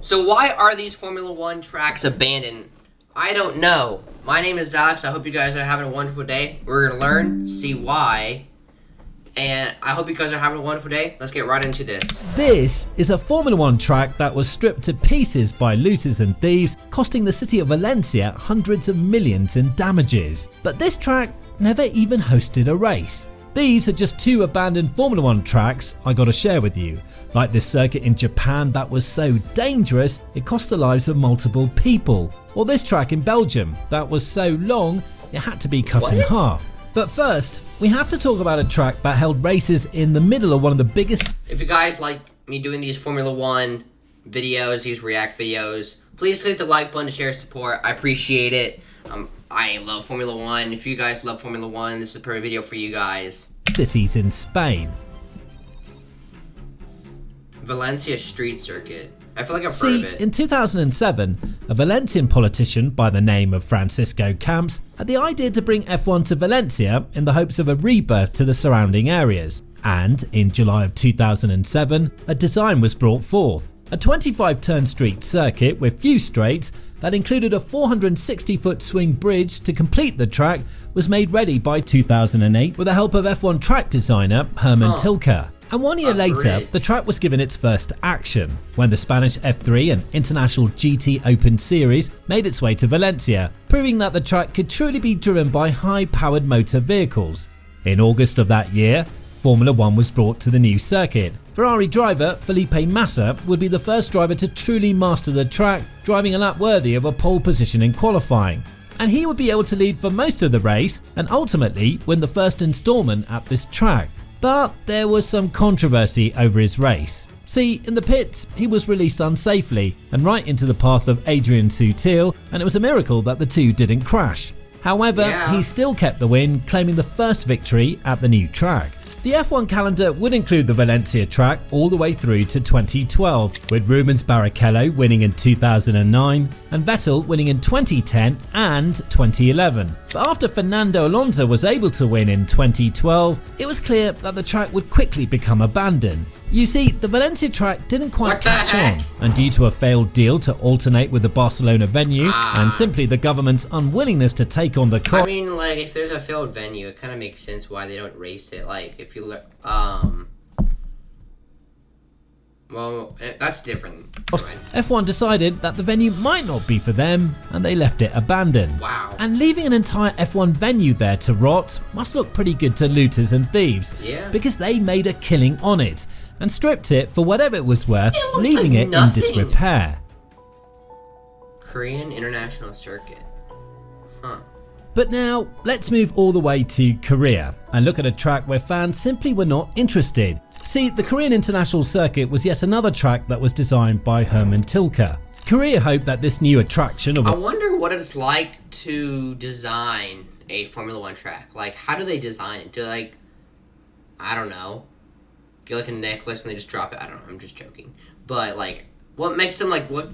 So why are these Formula One tracks abandoned? I don't know. My name is Alex. I hope you guys are having a wonderful day. We're going to learn, see why, and I hope you guys are having a wonderful day. Let's get right into this. This is a Formula One track that was stripped to pieces by looters and thieves, costing the city of Valencia hundreds of millions in damages. But this track never even hosted a race. These are just two abandoned Formula One tracks I gotta share with you. Like this circuit in Japan that was so dangerous it cost the lives of multiple people. Or this track in Belgium that was so long it had to be cut in half. But first, we have to talk about a track that held races in the middle of one of the biggest... If you guys like me doing these Formula One videos, these react videos, please click the like button to share support. I appreciate it. I love Formula One. If you guys love Formula One, this is a perfect video for you guys. Cities in Spain. Valencia Street Circuit. I feel like I've heard of it. In 2007, a Valencian politician by the name of Francisco Camps had the idea to bring F1 to Valencia in the hopes of a rebirth to the surrounding areas. And in July of 2007, a design was brought forth. A 25-turn street circuit with few straights that included a 460-foot swing bridge to complete the track was made ready by 2008 with the help of F1 track designer Herman Tilke. And 1 year later, the track was given its first action when the Spanish F3 and International GT Open Series made its way to Valencia, proving that the track could truly be driven by high-powered motor vehicles. In August of that year, Formula One was brought to the new circuit. Ferrari driver Felipe Massa would be the first driver to truly master the track, driving a lap worthy of a pole position in qualifying. And he would be able to lead for most of the race and ultimately win the first installment at this track. But there was some controversy over his race. See, in the pits, he was released unsafely and right into the path of Adrian Sutil, and it was a miracle that the two didn't crash. However, he still kept the win, claiming the first victory at the new track. The F1 calendar would include the Valencia track all the way through to 2012, with Rubens Barrichello winning in 2009 and Vettel winning in 2010 and 2011. But after Fernando Alonso was able to win in 2012, it was clear that the track would quickly become abandoned. You see, the Valencia track didn't quite catch on, and due to a failed deal to alternate with the Barcelona venue and simply the government's unwillingness to take on the cost. I mean, like, if there's a failed venue, it kind of makes sense why they don't race it. Like, if you look, well, that's different. F1 decided that the venue might not be for them, and they left it abandoned. Wow. And leaving an entire F1 venue there to rot must look pretty good to looters and thieves, because they made a killing on it and stripped it for whatever it was worth, leaving it in disrepair. Korean International Circuit. But now, let's move all the way to Korea and look at a track where fans simply were not interested. See, the Korean International Circuit was yet another track that was designed by Herman Tilke. Korea hoped that this new attraction of... I wonder what it's like to design a Formula One track. Like, how do they design it? Do they, like, I don't know, get like a necklace and they just drop it? I don't know, I'm just joking. But, like, what makes them, like, what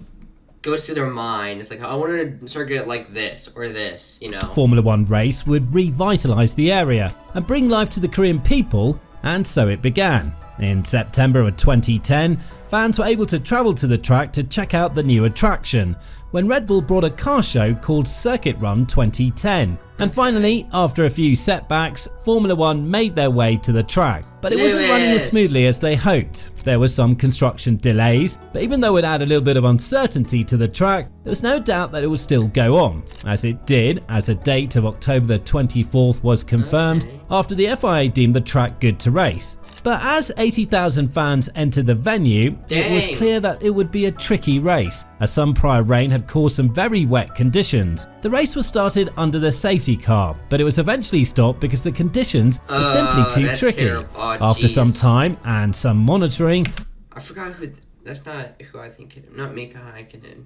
goes through their mind? It's like, I wanted a circuit like this or this, you know? Formula One race would revitalize the area and bring life to the Korean people, and so it began. In September of 2010, fans were able to travel to the track to check out the new attraction, when Red Bull brought a car show called Circuit Run 2010. And finally, after a few setbacks, Formula One made their way to the track. But it wasn't running as smoothly as they hoped. There were some construction delays, but even though it added a little bit of uncertainty to the track, there was no doubt that it would still go on, as it did, as a date of October the 24th was confirmed after the FIA deemed the track good to race. But as 80,000 fans entered the venue, it was clear that it would be a tricky race, as some prior rain had caused some very wet conditions. The race was started under the safety car, but it was eventually stopped because the conditions were simply too tricky. After some time and some monitoring... I forgot who... That's not who I think it is. Not Mika Häkkinen.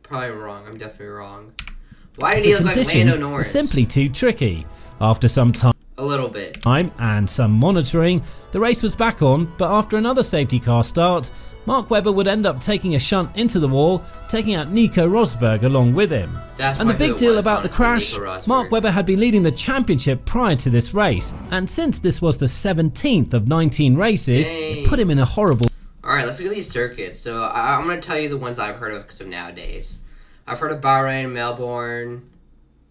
Probably wrong. I'm definitely wrong. Why did he look like Lando Norris? Simply too tricky. After some time... A little bit. And some monitoring, the race was back on, but after another safety car start, Mark Webber would end up taking a shunt into the wall, taking out Nico Rosberg along with him. And the big deal about the crash, Mark Webber had been leading the championship prior to this race, and since this was the 17th of 19 races, it put him in a horrible... Alright, let's look at these circuits. So I'm going to tell you the ones I've heard of because of nowadays. I've heard of Bahrain, Melbourne.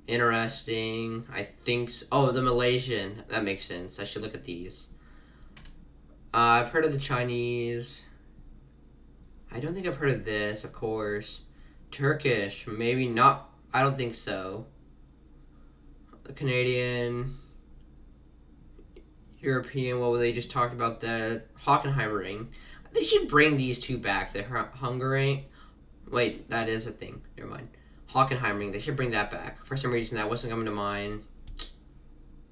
Interesting. I think oh, the Malaysian. That makes sense. I should look at these. I've heard of the Chinese. I don't think I've heard of this, of course. Turkish. Maybe not. I don't think so. The Canadian. European. What were they just talked about? The Hockenheimring. They should bring these two back. The Hungary. Wait, that is a thing. Never mind. Hockenheimring. They should bring that back. For some reason, that wasn't coming to mind.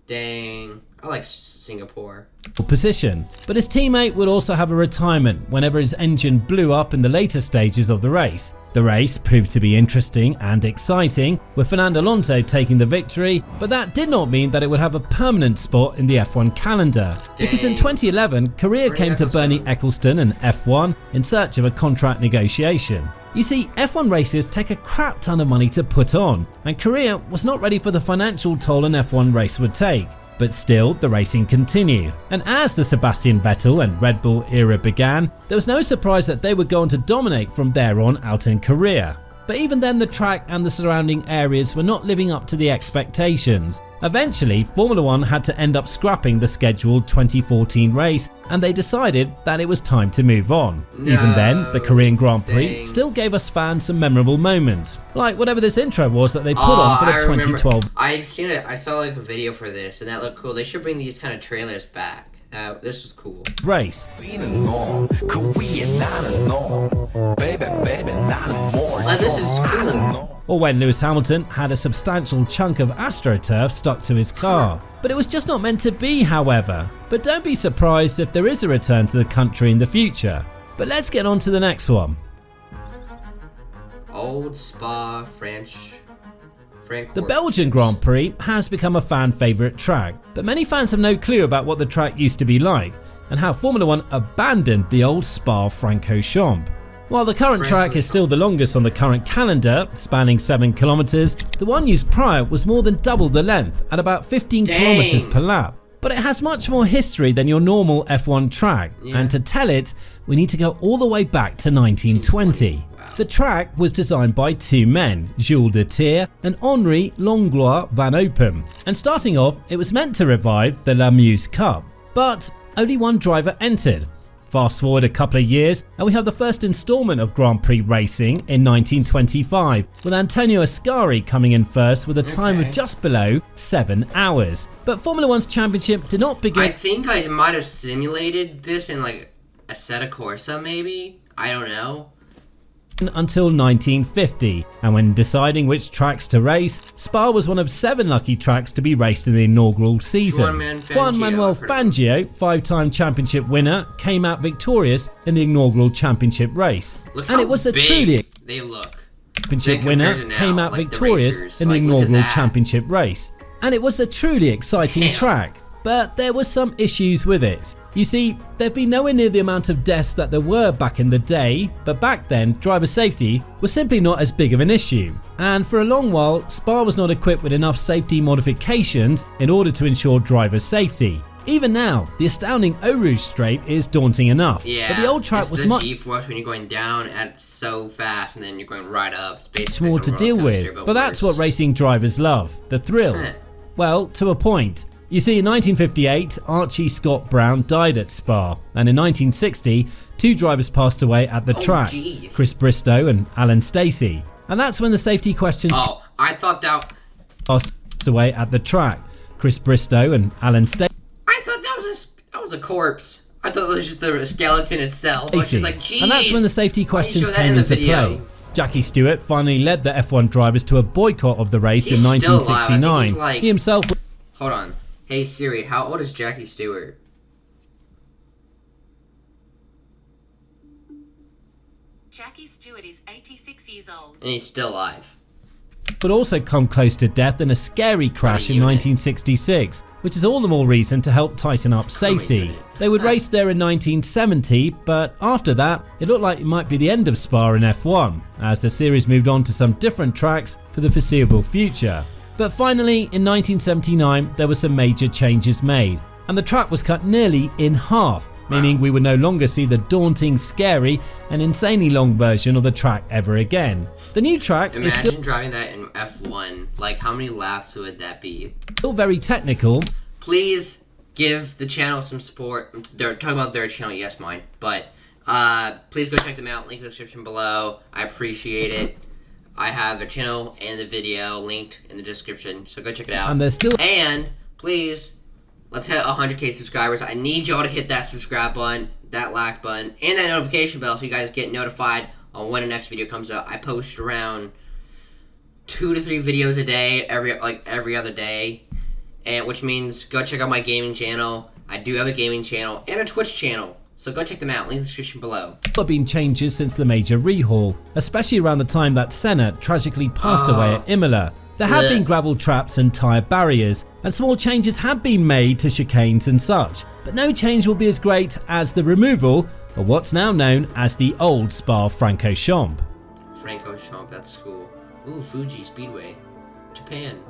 Dang. I like Singapore. Position, but his teammate would also have a retirement whenever his engine blew up in the later stages of the race. The race proved to be interesting and exciting, with Fernando Alonso taking the victory, but that did not mean that it would have a permanent spot in the F1 calendar. Because in 2011, Korea came to Bernie Ecclestone and F1 in search of a contract negotiation. You see, F1 races take a crap ton of money to put on, and Korea was not ready for the financial toll an F1 race would take. But still, the racing continued. And as the Sebastian Vettel and Red Bull era began, there was no surprise that they would go on to dominate from there on out in Korea. But even then, the track and the surrounding areas were not living up to the expectations. Eventually, Formula 1 had to end up scrapping the scheduled 2014 race, and they decided that it was time to move on. Even then, the Korean Grand Prix still gave us fans some memorable moments, like whatever this intro was that they put on for the 2012. I seen it. I saw like a video for this, and that looked cool. They should bring these kind of trailers back. This was cool. Race. This is cool. Or when Lewis Hamilton had a substantial chunk of AstroTurf stuck to his car. But it was just not meant to be, however. But don't be surprised if there is a return to the country in the future. But let's get on to the next one. Old Spa, The Belgian Grand Prix has become a fan favourite track, but many fans have no clue about what the track used to be like and how Formula 1 abandoned the old Spa-Francorchamps. While the current track is still the longest on the current calendar, spanning 7 kilometers, the one used prior was more than double the length at about 15 kilometers per lap. But it has much more history than your normal F1 track, and to tell it, we need to go all the way back to 1920. The track was designed by two men, Jules de Thier and Henri Langlois van Open, and starting off, it was meant to revive the La Meuse Cup, but only one driver entered. Fast forward a couple of years and we have the first installment of Grand Prix racing in 1925, with Antonio Ascari coming in first with a time of just below 7 hours. But Formula 1's championship did not begin. I think I might have simulated this in like Assetto Corsa maybe? I don't know. Until 1950, and when deciding which tracks to race, Spa was one of 7 lucky tracks to be raced in the inaugural season. Juan Manuel Fangio, 5-time championship winner, came out victorious in the inaugural championship race. And it was a truly championship winner came out victorious in the inaugural championship race. And it was a truly exciting track, but there were some issues with it. You see, there'd been nowhere near the amount of deaths that there were back in the day, but back then, driver safety was simply not as big of an issue. And for a long while, Spa was not equipped with enough safety modifications in order to ensure driver safety. Even now, the astounding Eau Rouge straight is daunting enough. Yeah, but the old track was much G-force when you're going down at so fast and then you're going right up. It's basically more to deal with, but that's what racing drivers love, the thrill. Well, to a point. You see, in 1958, Archie Scott Brown died at Spa, and in 1960, 2 drivers passed away at the track, Chris Bristow and Alan Stacey. And that's when the safety questions I thought that passed away at the track, Chris Bristow and Alan Stacey. I thought that was a corpse. I thought it was just the skeleton itself. I was just like, jeez. And that's when the safety questions came into play. Jackie Stewart finally led the F1 drivers to a boycott of the race in 1969. He himself. Hold on. Hey Siri, how old is Jackie Stewart? Jackie Stewart is 86 years old. And he's still alive. But also come close to death in a scary crash in 1966, which is all the more reason to help tighten up safety. They would race there in 1970, but after that, it looked like it might be the end of Spa in F1, as the series moved on to some different tracks for the foreseeable future. But finally, in 1979, there were some major changes made, and the track was cut nearly in half. meaning we would no longer see the daunting, scary, and insanely long version of the track ever again. The new track is still driving that in F1. Like, how many laps would that be? Still very technical. Please give the channel some support. They're talking about their channel, yes, mine. But please go check them out. Link in the description below. I appreciate it. I have their channel and the video linked in the description, so go check it out. And they're still. And please, let's hit 100K subscribers. I need y'all to hit that subscribe button, that like button, and that notification bell so you guys get notified on when the next video comes out. I post around 2 to 3 videos a day, every other day, and which means go check out my gaming channel. I do have a gaming channel and a Twitch channel, so go check them out. Link in the description below. There have been changes since the major rehaul, especially around the time that Senna tragically passed away at Imola. There have been gravel traps and tyre barriers, and small changes have been made to chicanes and such, but no change will be as great as the removal of what's now known as the old Spa-Francorchamps. Francorchamps, that's cool. Ooh, Fuji Speedway, Japan.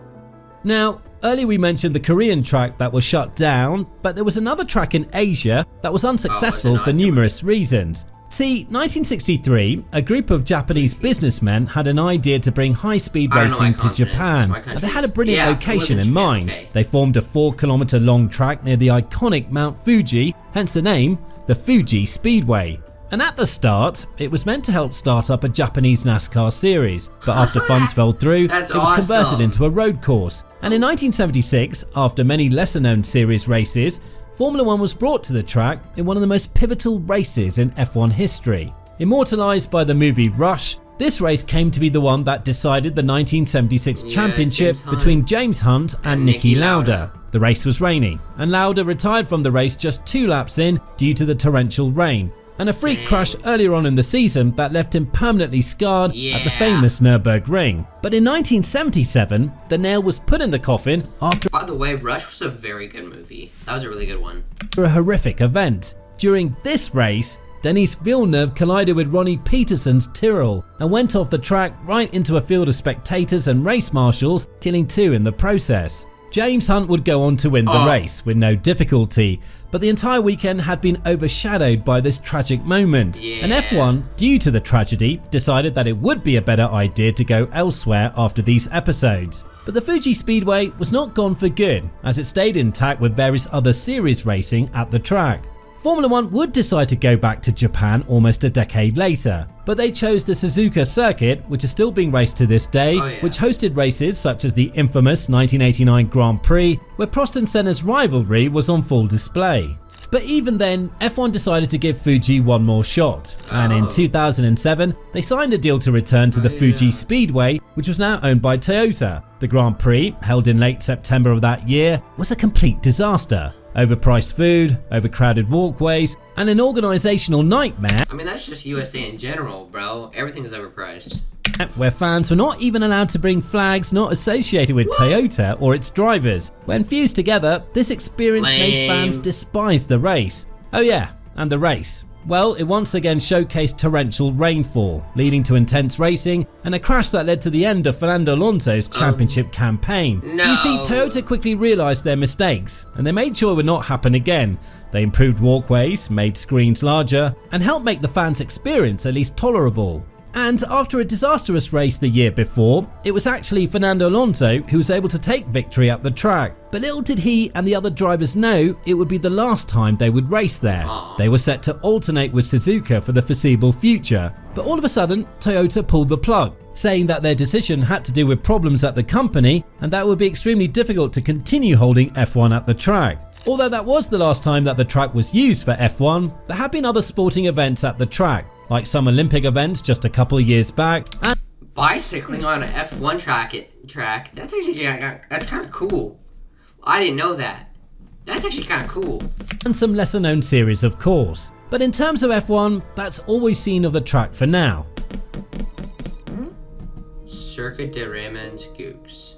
Now, earlier we mentioned the Korean track that was shut down, but there was another track in Asia that was unsuccessful for numerous reasons. See, 1963, a group of Japanese businessmen had an idea to bring high-speed racing to Japan, and they had a brilliant location in mind. They formed a 4-kilometer long track near the iconic Mount Fuji, hence the name, the Fuji Speedway. And at the start, it was meant to help start up a Japanese NASCAR series, but after funds fell through, it was converted into a road course. And in 1976, after many lesser-known series races, Formula 1 was brought to the track in one of the most pivotal races in F1 history. Immortalised by the movie Rush, this race came to be the one that decided the 1976 championship between James Hunt and Niki Lauda. The race was rainy, and Lauda retired from the race just 2 laps in due to the torrential rain, and a freak crash earlier on in the season that left him permanently scarred at the famous Nürburgring. But in 1977, the nail was put in the coffin after By the way, Rush was a very good movie. That was a really good one. a horrific event. During this race, Denis Villeneuve collided with Ronnie Peterson's Tyrrell and went off the track right into a field of spectators and race marshals, killing 2 in the process. James Hunt would go on to win the race with no difficulty, but the entire weekend had been overshadowed by this tragic moment, and F1, due to the tragedy, decided that it would be a better idea to go elsewhere after these episodes. But the Fuji Speedway was not gone for good, as it stayed intact with various other series racing at the track. Formula 1 would decide to go back to Japan almost a decade later, but they chose the Suzuka circuit, which is still being raced to this day, which hosted races such as the infamous 1989 Grand Prix, where Prost and Senna's rivalry was on full display. But even then, F1 decided to give Fuji one more shot, and in 2007, they signed a deal to return to the Fuji Speedway, which was now owned by Toyota. The Grand Prix, held in late September of that year, was a complete disaster. Overpriced food, overcrowded walkways, and an organisational nightmare. I mean, that's just USA in general, bro. Everything is overpriced. Where fans were not even allowed to bring flags not associated with Toyota or its drivers. When fused together, this experience made fans despise the race. Oh yeah, and the race. Well, it once again showcased torrential rainfall, leading to intense racing and a crash that led to the end of Fernando Alonso's championship campaign. You see, Toyota quickly realised their mistakes, and they made sure it would not happen again. They improved walkways, made screens larger, and helped make the fans' experience at least tolerable. And after a disastrous race the year before, it was actually Fernando Alonso who was able to take victory at the track. But little did he and the other drivers know it would be the last time they would race there. They were set to alternate with Suzuka for the foreseeable future. But all of a sudden, Toyota pulled the plug, saying that their decision had to do with problems at the company and that it would be extremely difficult to continue holding F1 at the track. Although that was the last time that the track was used for F1, there have been other sporting events at the track, like some Olympic events just a couple of years back. And bicycling on an F1 track, that's actually that's kind of cool. I didn't know that. That's actually kind of cool. And some lesser known series, of course. But in terms of F1, that's all we've seen of the track for now. Circuit de Raymond Gaux.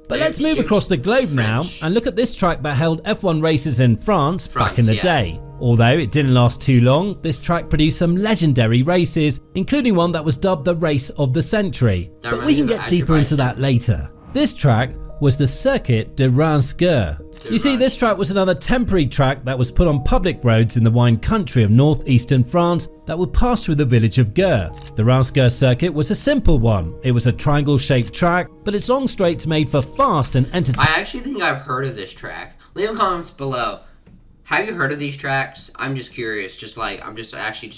But let's move across the globe now and look at this track that held F1 races in France back in the day. Although it didn't last too long, this track produced some legendary races, including one that was dubbed the Race of the Century. But we can get deeper into that later. This track was the Circuit de Reims-Gurs. You see, this track was another temporary track that was put on public roads in the wine country of northeastern France that would pass through the village of Gers. The Reims-Gers circuit was a simple one. It was a triangle-shaped track, but its long straights made for fast and entertaining. I actually think I've heard of this track. Leave a comments below. Have you heard of these tracks? I'm just curious. I'm just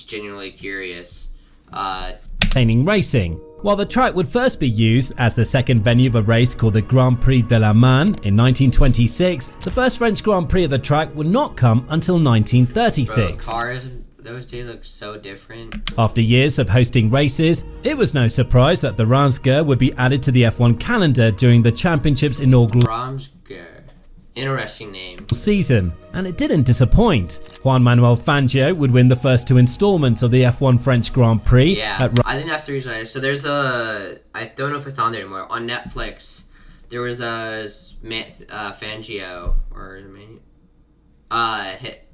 genuinely curious. Racing. While the track would first be used as the second venue of a race called the Grand Prix de la Marne in 1926, the first French Grand Prix at the track would not come until 1936. Bro, cars, those two look so different. After years of hosting races, it was no surprise that the Reims-Gers would be added to the F1 calendar during the championship's inaugural Reims-Gers. Interesting name. Season, and it didn't disappoint. Juan Manuel Fangio would win the first two installments of the F1 French Grand Prix. Yeah, I think that's the reason. So there's I don't know if it's on there anymore. On Netflix, there was Fangio, or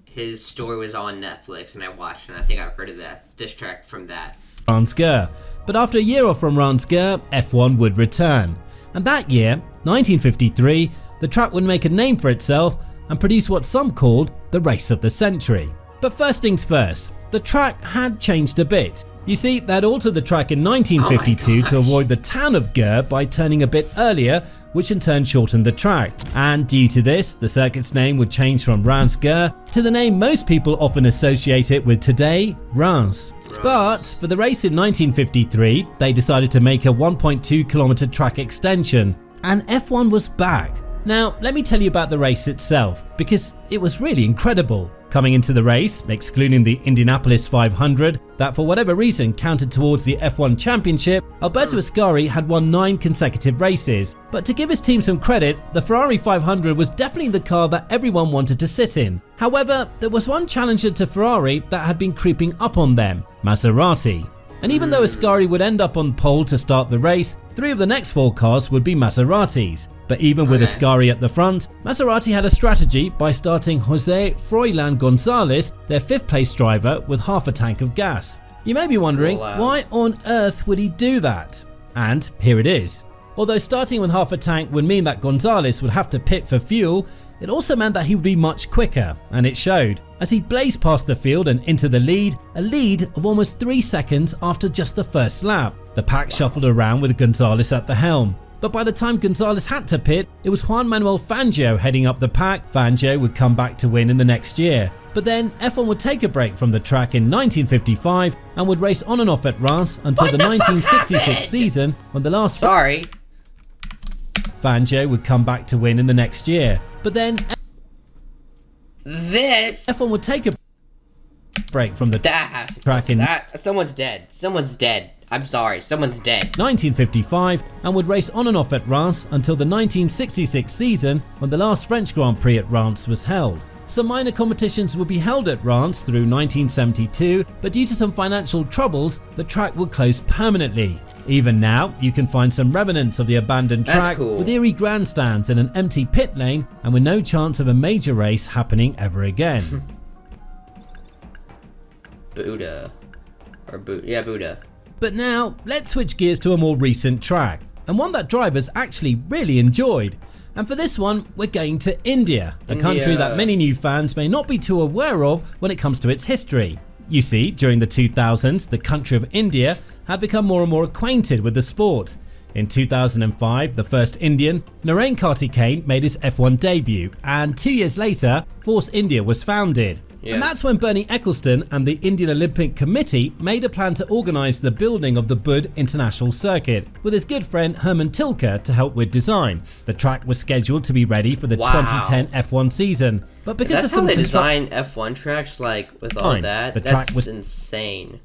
his story was on Netflix, and I watched, and I think I've heard of this track from that. Reims-Gers. But after a year off from Reims-Gers, F1 would return. And that year, 1953, the track would make a name for itself and produce what some called the race of the century. But first things first, the track had changed a bit. You see, they'd altered the track in 1952 to avoid the town of Gers by turning a bit earlier, which in turn shortened the track. And due to this, the circuit's name would change from Reims-Gers to the name most people often associate it with today, Reims. But for the race in 1953, they decided to make a 1.2 kilometer track extension, and F1 was back. Now, let me tell you about the race itself, because it was really incredible. Coming into the race, excluding the Indianapolis 500, that for whatever reason counted towards the F1 championship, Alberto Ascari had won 9 consecutive races. But to give his team some credit, the Ferrari 500 was definitely the car that everyone wanted to sit in. However, there was one challenger to Ferrari that had been creeping up on them, Maserati. And even though Ascari would end up on pole to start the race, 3 of the next 4 cars would be Maseratis. But even with Ascari at the front, Maserati had a strategy by starting Jose Froilan Gonzalez, their 5th place driver, with half a tank of gas. You may be wondering, why on earth would he do that? And here it is. Although starting with half a tank would mean that Gonzalez would have to pit for fuel, it also meant that he would be much quicker, and it showed, as he blazed past the field and into the lead, a lead of almost 3 seconds after just the first lap. The pack shuffled around with Gonzalez at the helm. But by the time Gonzalez had to pit, it was Juan Manuel Fangio heading up the pack. Fangio would come back to win in the next year. But then F1 would take a break from the track in 1955 and would race on and off at Reims until the 1966 season, when the last Fangio would come back to win in the next year. But then F1 would take a break from the track in someone's dead. Someone's dead. I'm sorry, someone's dead. 1955 and would race on and off at Reims until the 1966 season, when the last French Grand Prix at Reims was held. Some minor competitions would be held at Reims through 1972, but due to some financial troubles, the track would close permanently. Even now, you can find some remnants of the abandoned track with eerie grandstands in an empty pit lane, and with no chance of a major race happening ever again. Buddha. But now, let's switch gears to a more recent track, and one that drivers actually really enjoyed. And for this one, we're going to India, a country that many new fans may not be too aware of when it comes to its history. You see, during the 2000s, the country of India had become more and more acquainted with the sport. In 2005, the first Indian, Narain Karthikeyan, made his F1 debut, and 2 years later, Force India was founded. And that's when Bernie Ecclestone and the Indian Olympic Committee made a plan to organise the building of the Bud International Circuit, with his good friend Herman Tilke to help with design. The track was scheduled to be ready for the 2010 F1 season, but because of some design F1 tracks, like with all that, that's insane.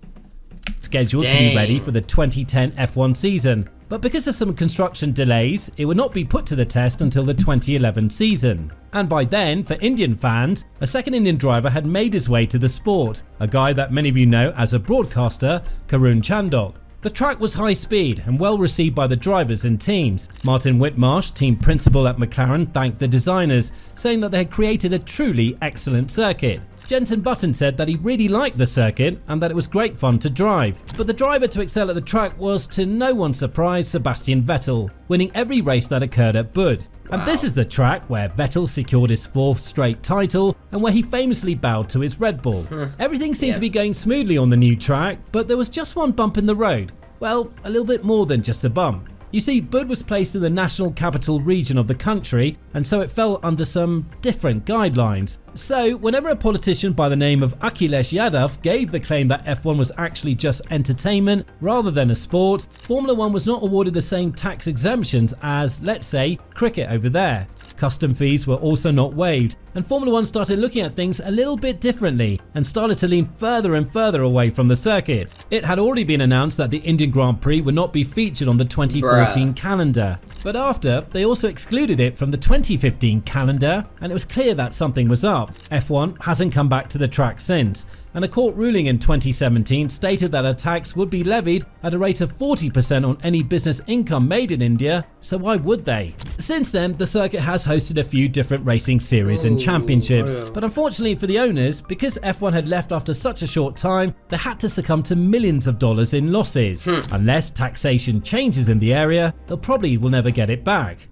Scheduled to be ready for the 2010 F1 season, but because of some construction delays, it would not be put to the test until the 2011 season. And by then, for Indian fans, a second Indian driver had made his way to the sport, a guy that many of you know as a broadcaster, Karun Chandok. The track was high speed and well received by the drivers and teams. Martin Whitmarsh, team principal at McLaren, thanked the designers, saying that they had created a truly excellent circuit. Jenson Button said that he really liked the circuit and that it was great fun to drive. But the driver to excel at the track was, to no one's surprise, Sebastian Vettel, winning every race that occurred at Bud. And this is the track where Vettel secured his 4th straight title and where he famously bowed to his Red Bull. Everything seemed to be going smoothly on the new track, but there was just one bump in the road. Well, a little bit more than just a bump. You see, Bud was placed in the national capital region of the country, and so it fell under some different guidelines. So, whenever a politician by the name of Akhilesh Yadav gave the claim that F1 was actually just entertainment rather than a sport, Formula 1 was not awarded the same tax exemptions as, let's say, cricket over there. Custom fees were also not waived, and Formula 1 started looking at things a little bit differently and started to lean further and further away from the circuit. It had already been announced that the Indian Grand Prix would not be featured on the 2014 calendar, but after, they also excluded it from the 2015 calendar, and it was clear that something was up. F1 hasn't come back to the track since, and a court ruling in 2017 stated that a tax would be levied at a rate of 40% on any business income made in India, so why would they? Since then, the circuit has hosted a few different racing series and championships, but unfortunately for the owners, because F1 had left after such a short time, they had to succumb to millions of dollars in losses. Unless taxation changes in the area, they'll probably will never get it back.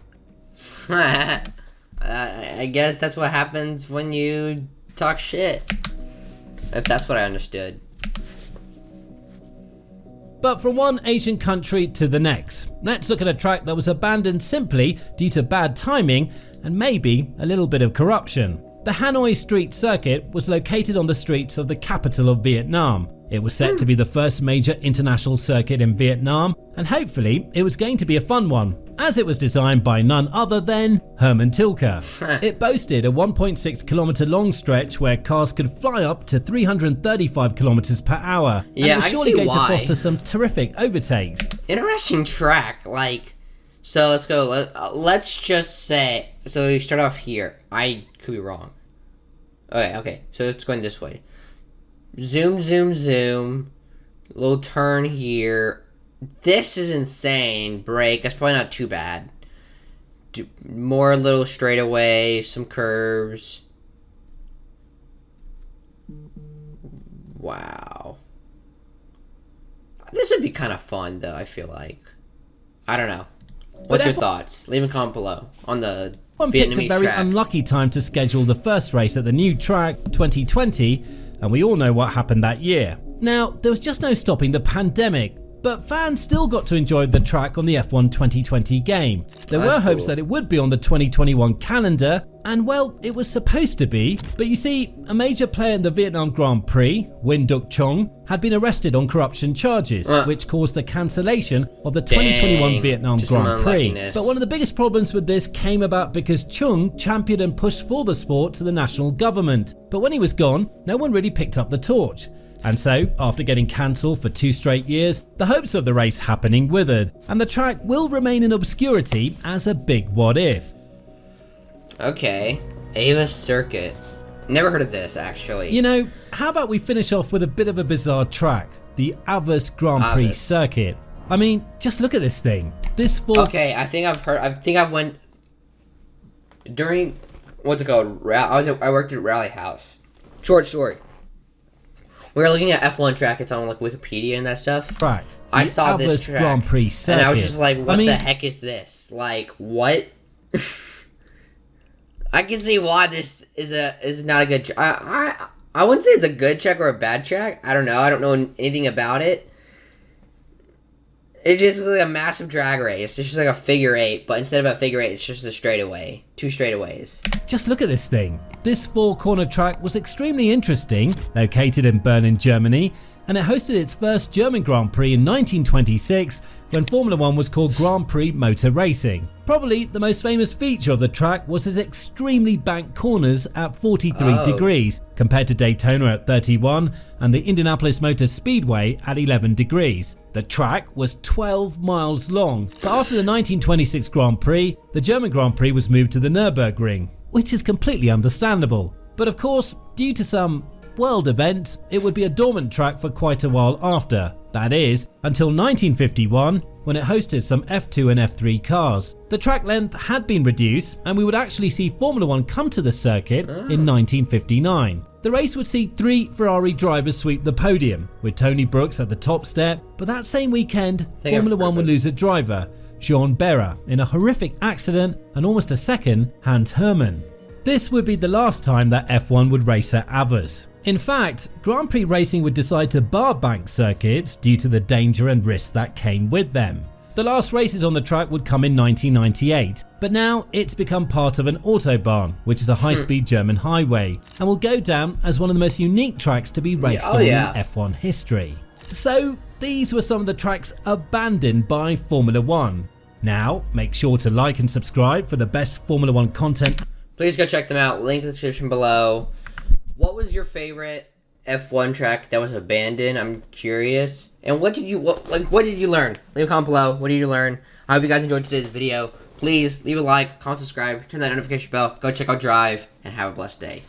I guess that's what happens when you talk shit. If that's what I understood. But from one Asian country to the next, let's look at a track that was abandoned simply due to bad timing and maybe a little bit of corruption. The Hanoi Street Circuit was located on the streets of the capital of Vietnam. It was set to be the first major international circuit in Vietnam, and hopefully it was going to be a fun one, as it was designed by none other than Herman Tilke. It boasted a 1.6 kilometer long stretch where cars could fly up to 335 kilometers per hour, and it was surely going to foster some terrific overtakes. Interesting track, like, so let's go, let's just say, so we start off here. I could be wrong. Okay, so it's going this way. Zoom, zoom, zoom. Little turn here. This is insane. Brake. That's probably not too bad. More little straightaway. Some curves. Wow. This would be kind of fun, though, I feel like. I don't know. What's your thoughts? Leave a comment below on the F1 picked a very unlucky time to schedule the first race at the new track, 2020, and we all know what happened that year. Now, there was just no stopping the pandemic, but fans still got to enjoy the track on the F1 2020 game. There were hopes that it would be on the 2021 calendar, and well, it was supposed to be, but you see, a major player in the Vietnam Grand Prix, Win Duc Chong, had been arrested on corruption charges, which caused the cancellation of the 2021 Vietnam Grand Prix. But one of the biggest problems with this came about because Chung championed and pushed for the sport to the national government. But when he was gone, no one really picked up the torch. And so, after getting cancelled for 2 straight years, the hopes of the race happening withered, and the track will remain in obscurity as a big what if. Okay, Ava Circuit. Never heard of this, actually. You know, how about we finish off with a bit of a bizarre track, the Avis Grand Prix Circuit. I mean, just look at this thing. This Okay, I think I've went during, what's it called? I worked at Rally House. Short story. We were looking at F1 track. It's on like Wikipedia and that stuff. Track. I saw this track, Grand Prix Circuit. and I was just like, "What the heck is this? Like, what?" I can see why this is not a good. I wouldn't say it's a good track or a bad track. I don't know. I don't know anything about it. It's just like a massive drag race. It's just like a figure 8, but instead of a figure 8, it's just a straightaway. 2 straightaways. Just look at this thing. This 4-corner track was extremely interesting, located in Berlin, Germany, and it hosted its first German Grand Prix in 1926 when Formula 1 was called Grand Prix Motor Racing. Probably the most famous feature of the track was its extremely banked corners at 43 degrees compared to Daytona at 31 and the Indianapolis Motor Speedway at 11 degrees. The track was 12 miles long, but after the 1926 Grand Prix, the German Grand Prix was moved to the Nürburgring, which is completely understandable. But of course, due to some world events, it would be a dormant track for quite a while after. That is, until 1951, when it hosted some F2 and F3 cars. The track length had been reduced, and we would actually see Formula 1 come to the circuit in 1959. The race would see 3 Ferrari drivers sweep the podium, with Tony Brooks at the top step, but that same weekend, Formula 1 would lose a driver, Jean Berra, in a horrific accident, and almost a second, Hans Hermann. This would be the last time that F1 would race at Avers. In fact, Grand Prix racing would decide to bar bank circuits due to the danger and risk that came with them. The last races on the track would come in 1998, but now it's become part of an autobahn, which is a high-speed German highway, and will go down as one of the most unique tracks to be raced on in F1 history. So these were some of the tracks abandoned by Formula 1. Now, make sure to like and subscribe for the best Formula 1 content. Please go check them out. Link in the description below. What was your favorite F1 track that was abandoned? I'm curious. And what did you learn? Leave a comment below. What did you learn? I hope you guys enjoyed today's video. Please leave a like, comment, subscribe, turn that notification bell, go check out Drive, and have a blessed day.